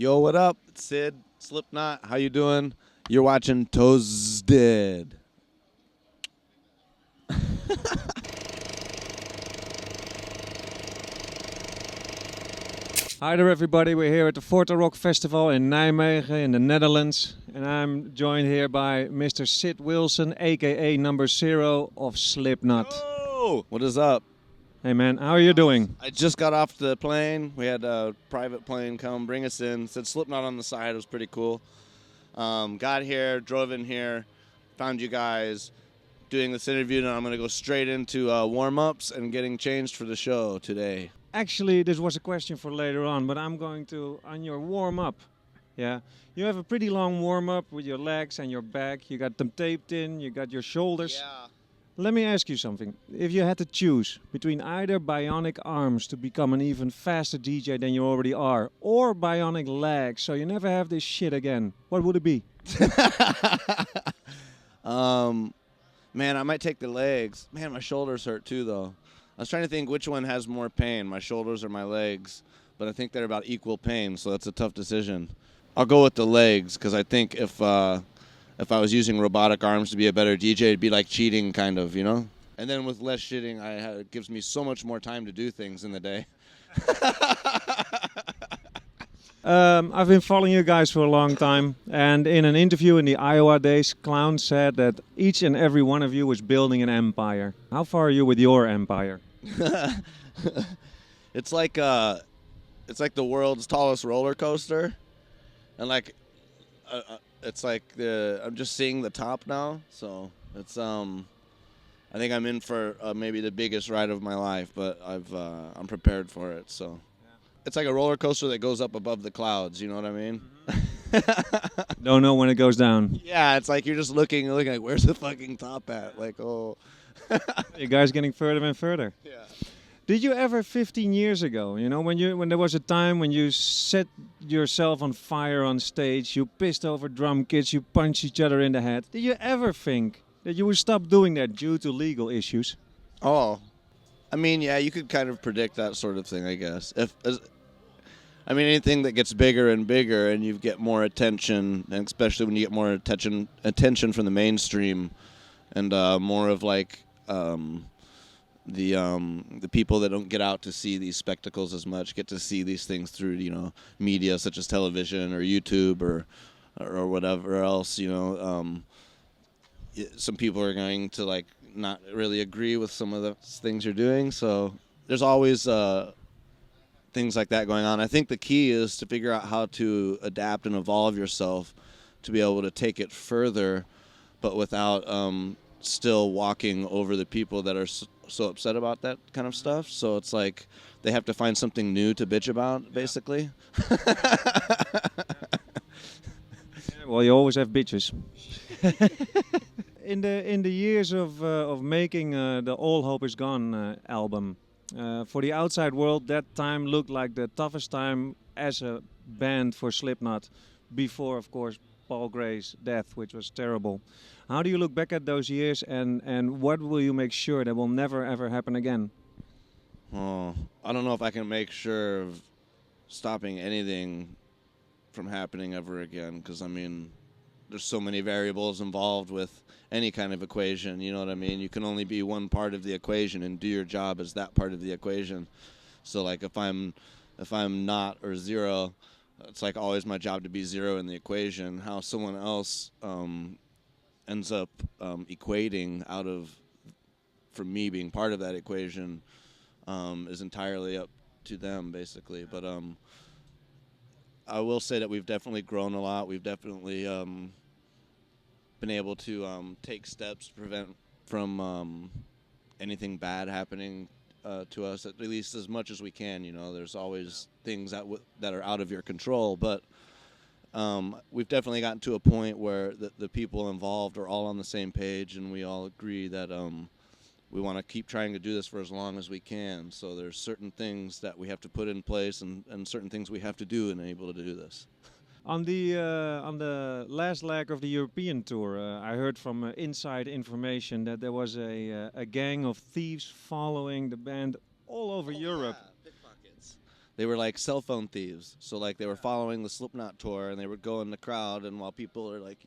Yo, what up? It's Sid, Slipknot. How you doing? You're watching Toazted. Hi there everybody, we're here at the Fortarock Festival in Nijmegen in the Netherlands. And I'm joined here by Mr. Sid Wilson, aka number 0 of Slipknot. Oh, what is up? Hey man, how are you doing? I just got off the plane. We had a private plane come bring us in. Said Slipknot on the side. It was pretty cool. Got here, drove in here, found you guys doing this interview, and I'm going to go straight into warm-ups and getting changed for the show today. Actually, this was a question for later on, but I'm going to, on your warm-up, yeah? You have a pretty long warm-up with your legs and your back. You got them taped in, you got your shoulders. Yeah. Let me ask you something. If you had to choose between either bionic arms to become an even faster DJ than you already are, or bionic legs so you never have this shit again, what would it be? Man, I might take the legs. Man, my shoulders hurt too, though. I was trying to think which one has more pain, my shoulders or my legs, but I think they're about equal pain, so that's a tough decision. I'll go with the legs, because I think if I was using robotic arms to be a better DJ, it'd be like cheating, kind of, you know? And then with less shitting, it gives me so much more time to do things in the day. I've been following you guys for a long time, and in an interview in the Iowa days, Clown said that each and every one of you was building an empire. How far are you with your empire? It's like the world's tallest roller coaster, and it's like I'm just seeing the top now. So it's I think I'm in for maybe the biggest ride of my life, but I'm prepared for it. So it's like a roller coaster that goes up above the clouds. You know what I mean? Don't know when it goes down. Yeah, it's like you're just looking like, where's the fucking top at? Like, oh. You guys getting further and further. Yeah. Did you ever 15 years ago, you know, when there was a time when you set yourself on fire on stage, you pissed over drum kits, you punched each other in the head. Did you ever think that you would stop doing that due to legal issues? Oh. I mean, yeah, you could kind of predict that sort of thing, I guess. Anything that gets bigger and bigger and you get more attention, and especially when you get more attention from the mainstream and more of like the people that don't get out to see these spectacles as much get to see these things through, you know, media such as television or YouTube or whatever else, you know. Some people are going to like not really agree with some of the things you're doing, so there's always things like that going on. I think the key is to figure out how to adapt and evolve yourself to be able to take it further, but without still walking over the people that are so upset about that kind of stuff. So it's like they have to find something new to bitch about, basically. Well, you always have bitches. In the years of making the All Hope Is Gone album, for the outside world, that time looked like the toughest time as a band for Slipknot, before, of course, Paul Gray's death, which was terrible. How do you look back at those years, and what will you make sure that will never ever happen again? Oh, I don't know if I can make sure of stopping anything from happening ever again, because I mean, there's so many variables involved with any kind of equation, you know what I mean? You can only be one part of the equation and do your job as that part of the equation. So like if I'm not or zero, it's like always my job to be zero in the equation. How someone else ends up equating out of, from me being part of that equation, is entirely up to them, basically. But I will say that we've definitely grown a lot. We've definitely been able to take steps to prevent from anything bad happening to us, at least as much as we can. You know, there's always things that are out of your control, but we've definitely gotten to a point where the people involved are all on the same page, and we all agree that we want to keep trying to do this for as long as we can. So there's certain things that we have to put in place, and certain things we have to do and able to do this. On the last leg of the European tour, I heard from inside information that there was a gang of thieves following the band all over Europe. Yeah, pickpockets. they were like cell phone thieves. So like they were following the Slipknot tour, and they would go in the crowd, and while people are like,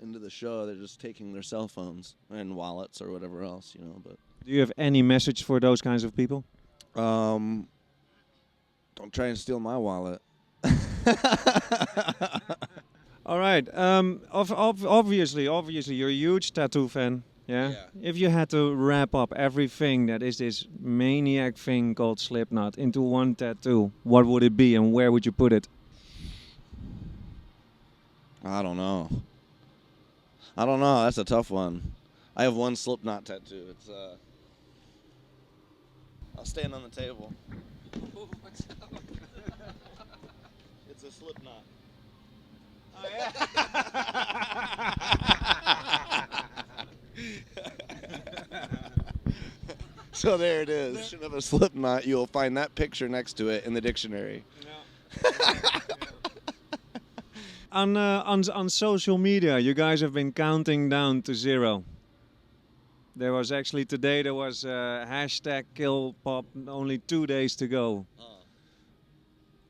into the show, they're just taking their cell phones and wallets or whatever else, But Do you have any message for those kinds of people? don't try and steal my wallet. All right. Obviously, you're a huge tattoo fan. Yeah? If you had to wrap up everything that is this maniac thing called Slipknot into one tattoo, what would it be and where would you put it? I don't know. That's a tough one. I have one Slipknot tattoo. It's I'll stand on the table. It's a Slipknot. Oh yeah. So there it is. Of a Slipknot, you'll find that picture next to it in the dictionary. On social media, you guys have been counting down to 0. There was actually today hashtag Killpop, only 2 days to go.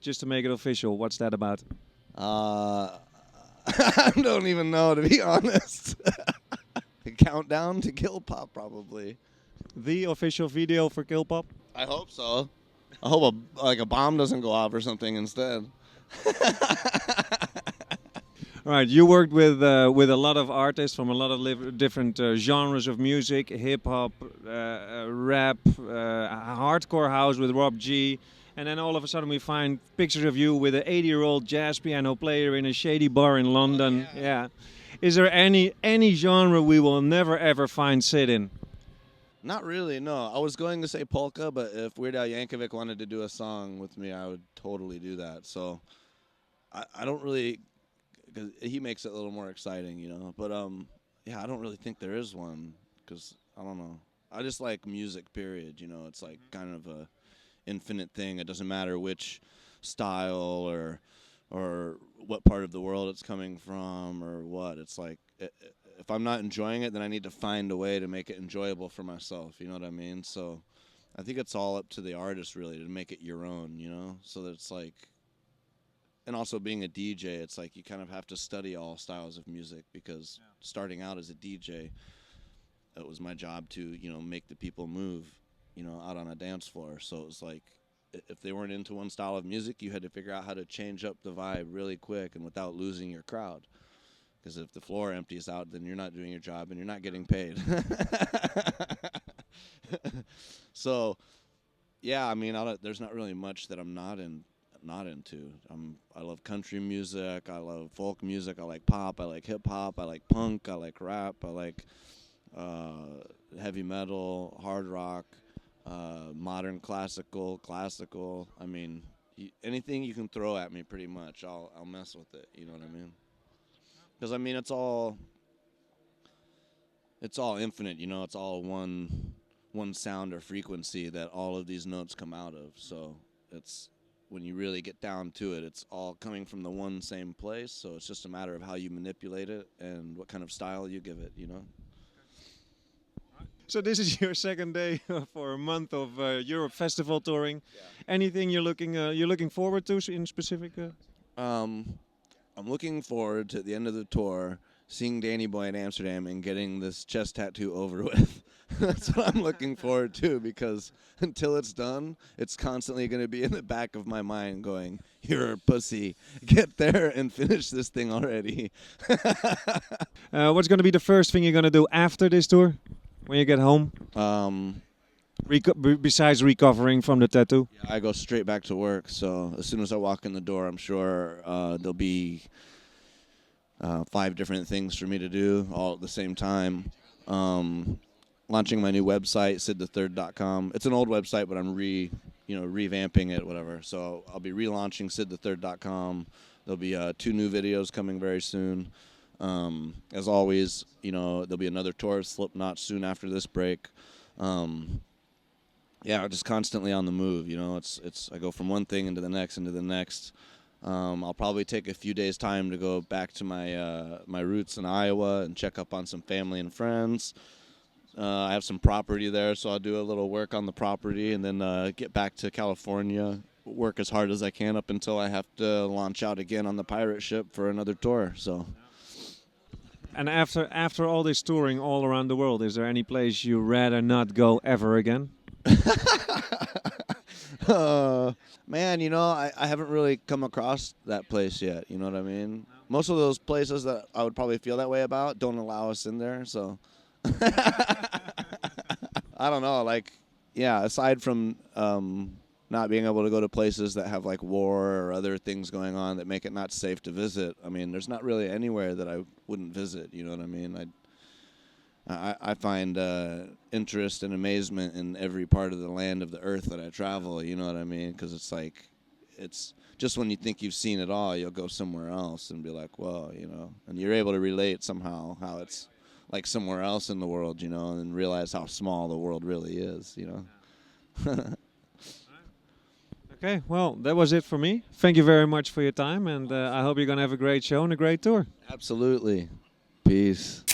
Just to make it official, what's that about? I don't even know, to be honest. Countdown to Killpop, probably. The official video for Killpop? I hope so. I hope a bomb doesn't go off or something instead. All right, you worked with a lot of artists from a lot of different genres of music, hip-hop, rap, hardcore house with Rob G. And then all of a sudden we find pictures of you with an 80-year-old jazz piano player in a shady bar in London. Oh, yeah. Is there any genre we will never ever find Sid in? Not really, no. I was going to say polka, but if Weird Al Yankovic wanted to do a song with me, I would totally do that. So I don't really, because he makes it a little more exciting, But yeah, I don't really think there is one, because I don't know. I just like music, period. It's like kind of a infinite thing. It doesn't matter which style or what part of the world it's coming from or what. It's like, if I'm not enjoying it, then I need to find a way to make it enjoyable for myself. You know what I mean? So I think it's all up to the artist, really, to make it your own, So that it's like, and also being a DJ, it's like you kind of have to study all styles of music, because starting out as a DJ, it was my job to, make the people move, out on a dance floor. So it was like, if they weren't into one style of music, you had to figure out how to change up the vibe really quick and without losing your crowd. Because if the floor empties out, then you're not doing your job and you're not getting paid. So, yeah, I mean, there's not really much that I'm not into. I love country music. I love folk music. I like pop. I like hip hop. I like punk. I like rap. I like heavy metal, hard rock, modern classical. I mean, anything you can throw at me, pretty much, I'll mess with it. You know what I mean? Because I mean, it's all infinite. It's all one sound or frequency that all of these notes come out of. So it's, when you really get down to it, it's all coming from the one same place. So it's just a matter of how you manipulate it and what kind of style you give it. So this is your second day for a month of Europe festival touring. Yeah. Anything you're looking forward to in specific? I'm looking forward to the end of the tour, seeing Danny Boy in Amsterdam and getting this chest tattoo over with. That's what I'm looking forward to, because until it's done, it's constantly going to be in the back of my mind going, "You're a pussy. Get there and finish this thing already." What's going to be the first thing you're going to do after this tour when you get home? Besides recovering from the tattoo? Yeah, I go straight back to work. So as soon as I walk in the door, I'm sure there'll be 5 different things for me to do all at the same time. Launching my new website, sidthethird.com. It's an old website, but I'm revamping it, whatever. So I'll be relaunching sidthethird.com. There'll be 2 new videos coming very soon. As always, there'll be another tour of Slipknot soon after this break. Yeah, just constantly on the move. It's I go from one thing into the next. I'll probably take a few days time to go back to my roots in Iowa and check up on some family and friends. I have some property there, so I'll do a little work on the property and then get back to California work as hard as I can up until I have to launch out again on the pirate ship for another tour. So. And after all this touring all around the world, is there any place you rather not go ever again? Man, I haven't really come across that place yet. You know what I mean? Most of those places that I would probably feel that way about don't allow us in there. So I don't know. Like, yeah, aside from not being able to go to places that have like war or other things going on that make it not safe to visit, I mean, there's not really anywhere that I wouldn't visit. You know what I mean? I find interest and amazement in every part of the land of the earth that I travel, you know what I mean? Because it's like, it's just when you think you've seen it all, you'll go somewhere else and be like, whoa, and you're able to relate somehow how it's like somewhere else in the world, and realize how small the world really is, Okay, well, that was it for me. Thank you very much for your time, and I hope you're going to have a great show and a great tour. Absolutely. Peace.